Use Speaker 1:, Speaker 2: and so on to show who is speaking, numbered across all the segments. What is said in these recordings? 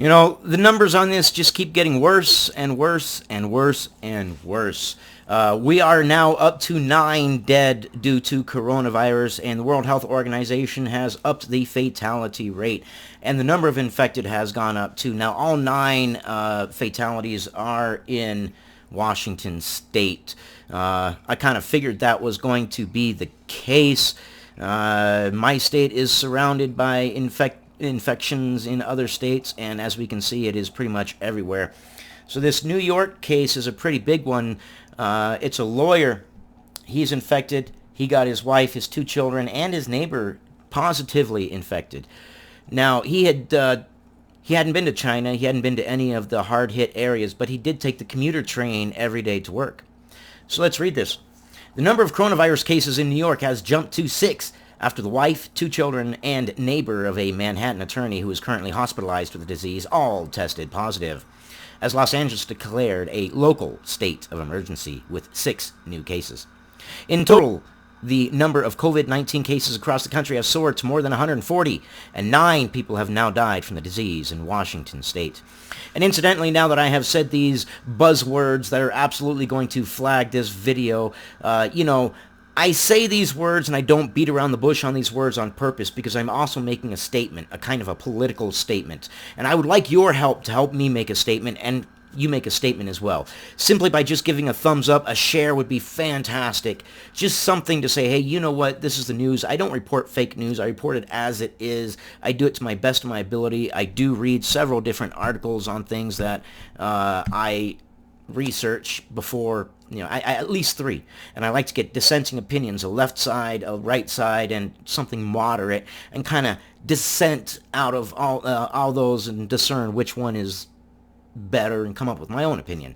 Speaker 1: The numbers on this just keep getting worse and worse and worse and worse. We are now up to 9 dead due to coronavirus, and the World Health Organization has upped the fatality rate. And the number of infected has gone up too. Now, all 9 fatalities are in Washington State. I kind of figured that was going to be the case. My state is surrounded by infections in other states, and as we can see, it is pretty much everywhere. So this New York case is a pretty big one. It's a lawyer. He's infected. He got his wife, his 2 children, and his neighbor positively infected. Now, he hadn't been to China. He hadn't been to any of the hard-hit areas, but he did take the commuter train every day to work. So let's read this. The number of coronavirus cases in New York has jumped to 6 after the wife, 2 children, and neighbor of a Manhattan attorney who is currently hospitalized with the disease all tested positive, as Los Angeles declared a local state of emergency with 6 new cases. In total, the number of COVID-19 cases across the country has soared to more than 140, and 9 people have now died from the disease in Washington state. And incidentally, now that I have said these buzzwords that are absolutely going to flag this video, I say these words and I don't beat around the bush on these words on purpose because I'm also making a statement, a kind of a political statement. And I would like your help to help me make a statement, and you make a statement as well. Simply by just giving a thumbs up, a share would be fantastic. Just something to say, hey, you know what, this is the news. I don't report fake news. I report it as it is. I do it to my best of my ability. I do read several different articles on things that I research before, I at least 3, and I like to get dissenting opinions, a left side, a right side, and something moderate, and kind of dissent out of all those and discern which one is better and come up with my own opinion.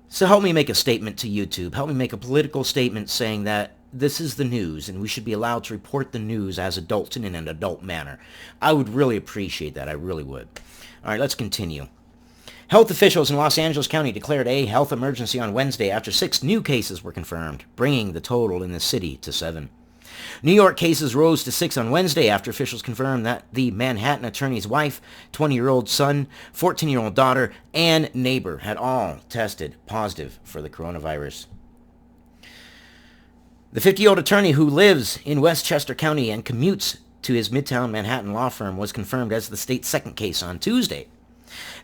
Speaker 1: So help me make a statement to YouTube. Help me make a political statement saying that this is the news and we should be allowed to report the news as adults and in an adult manner. I would really appreciate that. I really would. All right, let's continue. Health officials in Los Angeles County declared a health emergency on Wednesday after 6 new cases were confirmed, bringing the total in the city to 7. New York cases rose to 6 on Wednesday after officials confirmed that the Manhattan attorney's wife, 20-year-old son, 14-year-old daughter, and neighbor had all tested positive for the coronavirus. The 50-year-old attorney who lives in Westchester County and commutes to his Midtown Manhattan law firm was confirmed as the state's 2nd case on Tuesday.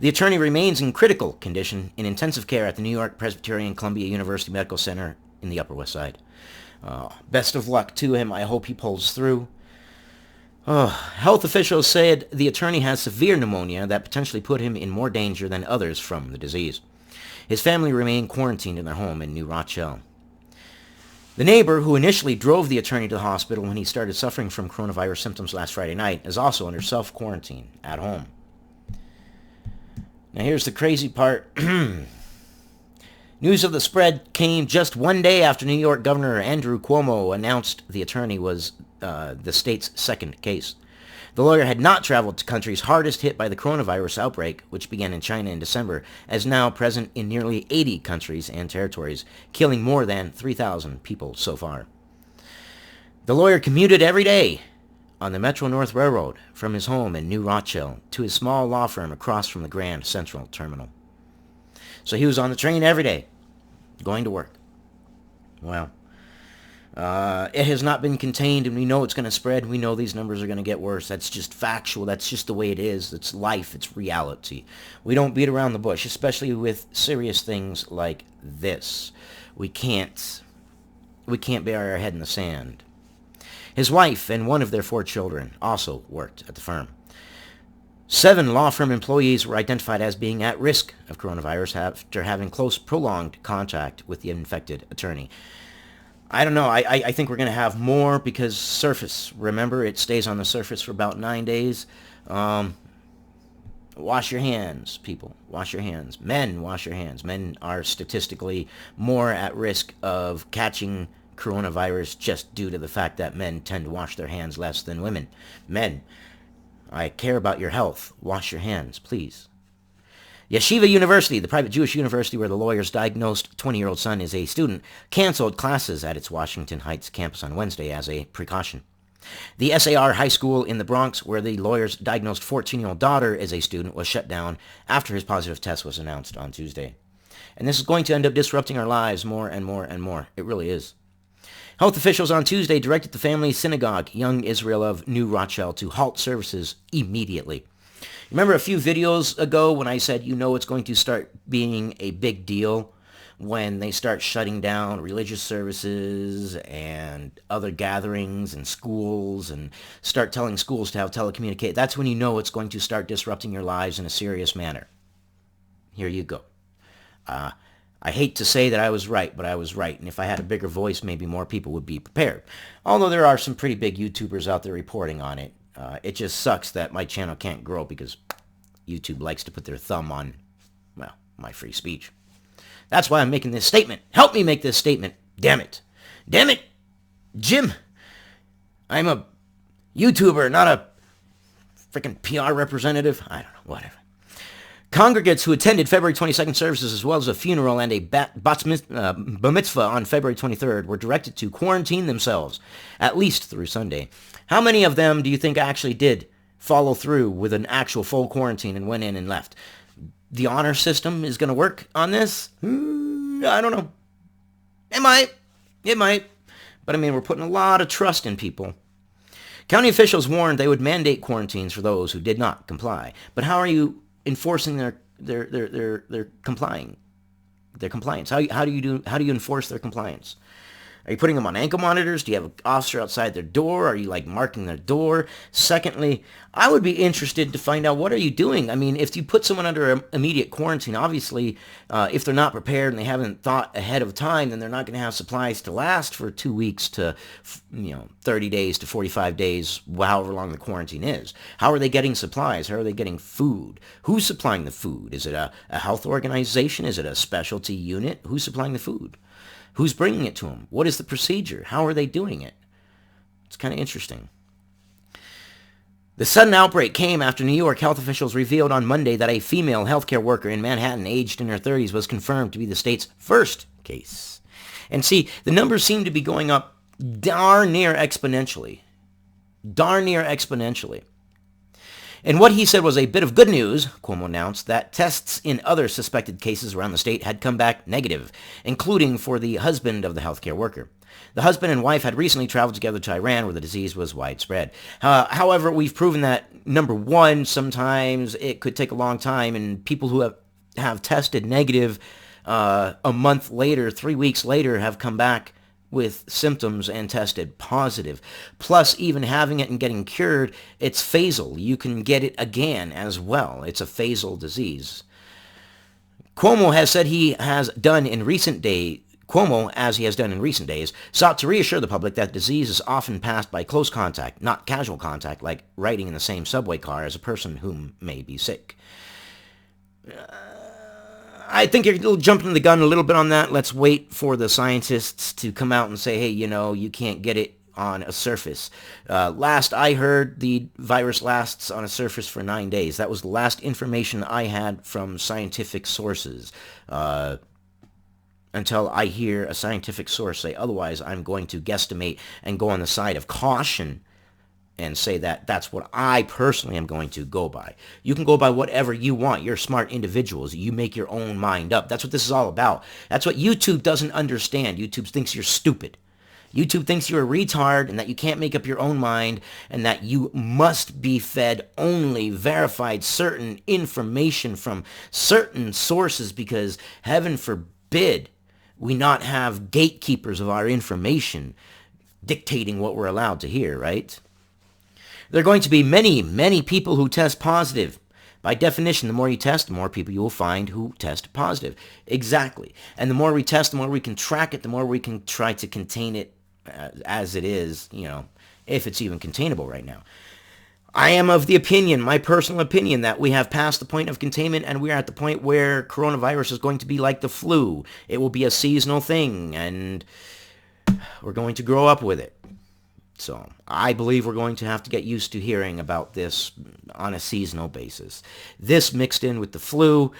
Speaker 1: The attorney remains in critical condition in intensive care at the New York Presbyterian Columbia University Medical Center in the Upper West Side. Best of luck to him. I hope he pulls through. Health officials said the attorney has severe pneumonia that potentially put him in more danger than others from the disease. His family remained quarantined in their home in New Rochelle. The neighbor who initially drove the attorney to the hospital when he started suffering from coronavirus symptoms last Friday night is also under self-quarantine at home. Now here's the crazy part. News of the spread came just one day after New York Governor Andrew Cuomo announced the attorney was the state's 2nd case. The lawyer had not traveled to countries hardest hit by the coronavirus outbreak, which began in China in December, as now present in nearly 80 countries and territories, killing more than 3,000 people so far. The lawyer commuted every day on the Metro-North Railroad from his home in New Rochelle to his small law firm across from the Grand Central Terminal. So he was on the train every day, going to work. Well, it has not been contained, and we know it's going to spread. We know these numbers are going to get worse. That's just factual. That's just the way it is. It's life. It's reality. We don't beat around the bush, especially with serious things like this. We can't bury our head in the sand. His wife and one of their 4 children also worked at the firm. 7 law firm employees were identified as being at risk of coronavirus after having close, prolonged contact with the infected attorney. I don't know. I think we're going to have more because surface. Remember, it stays on the surface for about 9 days. Wash your hands, people. Wash your hands. Men, wash your hands. Men are statistically more at risk of catching coronavirus just due to the fact that men tend to wash their hands less than women. Men, I care about your health. Wash your hands, please. Yeshiva University, the private Jewish university where the lawyer's diagnosed 20-year-old son is a student, canceled classes at its Washington Heights campus on Wednesday as a precaution. The SAR High School in the Bronx, where the lawyers diagnosed 14-year-old daughter as a student, was shut down after his positive test was announced on Tuesday. And this is going to end up disrupting our lives more and more and more. It really is. Health officials on Tuesday directed the family synagogue, Young Israel of New Rochelle, to halt services immediately. Remember a few videos ago when I said, it's going to start being a big deal when they start shutting down religious services and other gatherings and schools and start telling schools to have telecommunicate. That's when it's going to start disrupting your lives in a serious manner. Here you go. I hate to say that I was right, but I was right. And if I had a bigger voice, maybe more people would be prepared. Although there are some pretty big YouTubers out there reporting on it. It just sucks that my channel can't grow because YouTube likes to put their thumb on, my free speech. That's why I'm making this statement. Help me make this statement. Damn it. Damn it. Jim, I'm a YouTuber, not a freaking PR representative. I don't know, whatever. Congregants who attended February 22nd services as well as a funeral and a bar mitzvah on February 23rd were directed to quarantine themselves, at least through Sunday. How many of them do you think actually did follow through with an actual full quarantine and went in and left? The honor system is going to work on this? I don't know. It might. But we're putting a lot of trust in people. County officials warned they would mandate quarantines for those who did not comply. But how are you enforcing their complying? Their compliance. How do you enforce their compliance? Are you putting them on ankle monitors? Do you have an officer outside their door? Are you marking their door? Secondly, I would be interested to find out, what are you doing? If you put someone under immediate quarantine, obviously, if they're not prepared and they haven't thought ahead of time, then they're not going to have supplies to last for 2 weeks to 30 days to 45 days, however long the quarantine is. How are they getting supplies? How are they getting food? Who's supplying the food? Is it a health organization? Is it a specialty unit? Who's supplying the food? Who's bringing it to them? What is the procedure? How are they doing it? It's kind of interesting. The sudden outbreak came after New York health officials revealed on Monday that a female healthcare worker in Manhattan aged in her 30s was confirmed to be the state's first case. And see, the numbers seem to be going up darn near exponentially. And what he said was a bit of good news. Cuomo announced that tests in other suspected cases around the state had come back negative, including for the husband of the healthcare worker. The husband and wife had recently traveled together to Iran, where the disease was widespread. However, we've proven that, number one, sometimes it could take a long time, and people who have tested negative a month later, 3 weeks later, have come back with symptoms and tested positive. Plus, even having it and getting cured, it's phasal. You can get it again as well. It's a phasal disease. Cuomo, as he has done in recent days, sought to reassure the public that disease is often passed by close contact, not casual contact, like riding in the same subway car as a person who may be sick. I think you're jumping the gun a little bit on that. Let's wait for the scientists to come out and say, hey, you can't get it on a surface. Last I heard, the virus lasts on a surface for 9 days. That was the last information I had from scientific sources. Until I hear a scientific source say otherwise, I'm going to guesstimate and go on the side of caution and say that that's what I personally am going to go by. You can go by whatever you want. You're smart individuals. You make your own mind up. That's what this is all about. That's what YouTube doesn't understand. YouTube thinks you're stupid. YouTube thinks you're a retard and that you can't make up your own mind and that you must be fed only verified certain information from certain sources because, heaven forbid, we not have gatekeepers of our information dictating what we're allowed to hear, right? There are going to be many, many people who test positive. By definition, the more you test, the more people you will find who test positive. Exactly. And the more we test, the more we can track it, the more we can try to contain it as it is, if it's even containable right now. I am of the opinion, my personal opinion, that we have passed the point of containment and we are at the point where coronavirus is going to be like the flu. It will be a seasonal thing and we're going to grow up with it. So I believe we're going to have to get used to hearing about this on a seasonal basis. This mixed in with the flu,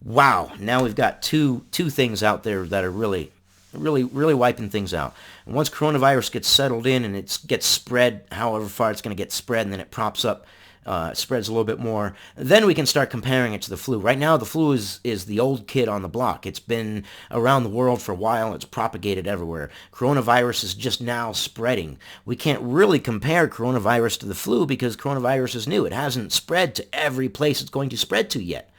Speaker 1: wow, now we've got two things out there that are really really wiping things out. And once coronavirus gets settled in and it gets spread, however far it's going to get spread, and then it props up, spreads a little bit more, then we can start comparing it to the flu. Right now, the flu is the old kid on the block. It's been around the world for a while. It's propagated everywhere. Coronavirus is just now spreading. We can't really compare coronavirus to the flu because coronavirus is new. It hasn't spread to every place it's going to spread to yet.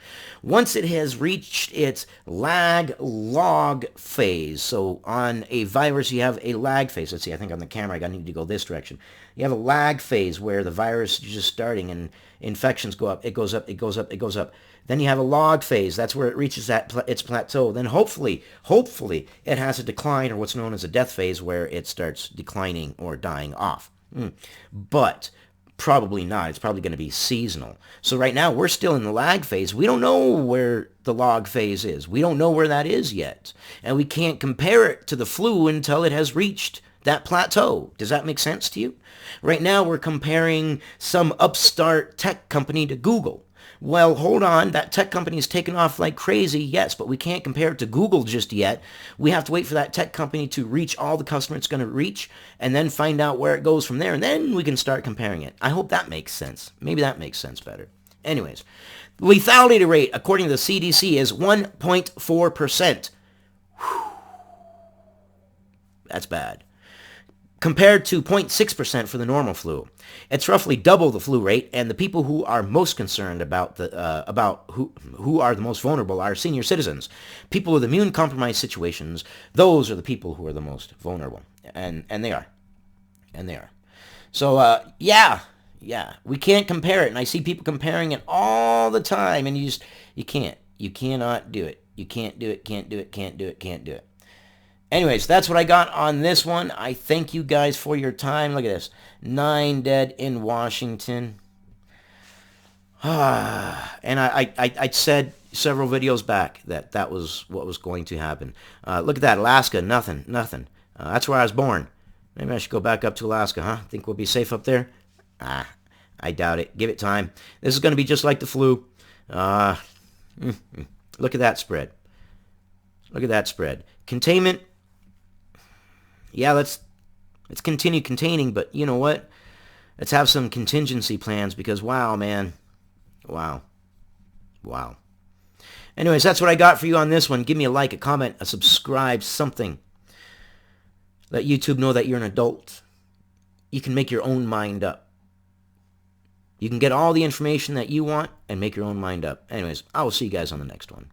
Speaker 1: Once it has reached its log phase, so on a virus you have a lag phase. Let's see, I think on the camera I need to go this direction. You have a lag phase where the virus is just starting and infections go up, it goes up, it goes up, it goes up. Then you have a log phase. That's where it reaches its plateau. Then hopefully it has a decline, or what's known as a death phase, where it starts declining or dying off. But probably not. It's probably going to be seasonal. So right now we're still in the lag phase. We don't know where the log phase is. We don't know where that is yet. And we can't compare it to the flu until it has reached that plateau. Does that make sense to you? Right now we're comparing some upstart tech company to Google. Well, hold on. That tech company is taking off like crazy, yes, but we can't compare it to Google just yet. We have to wait for that tech company to reach all the customers it's going to reach and then find out where it goes from there, and then we can start comparing it. I hope that makes sense. Maybe that makes sense better. Anyways, lethality rate, according to the CDC, is 1.4%. That's bad. Compared to 0.6% for the normal flu. It's roughly double the flu rate, and the people who are most concerned about who are the most vulnerable are senior citizens. People with immune-compromised situations, those are the people who are the most vulnerable, and they are. And they are. So, yeah, we can't compare it, and I see people comparing it all the time, and you can't. You cannot do it. You can't do it, can't do it, can't do it, can't do it. Anyways, that's what I got on this one. I thank you guys for your time. Look at this. 9 dead in Washington. And I said several videos back that was what was going to happen. Look at that. Alaska, nothing. That's where I was born. Maybe I should go back up to Alaska, huh? Think we'll be safe up there? I doubt it. Give it time. This is going to be just like the flu. Look at that spread. Look at that spread. Containment. Yeah, let's continue containing, but you know what? Let's have some contingency plans because, wow, man. Wow. Anyways, that's what I got for you on this one. Give me a like, a comment, a subscribe, something. Let YouTube know that you're an adult. You can make your own mind up. You can get all the information that you want and make your own mind up. Anyways, I will see you guys on the next one.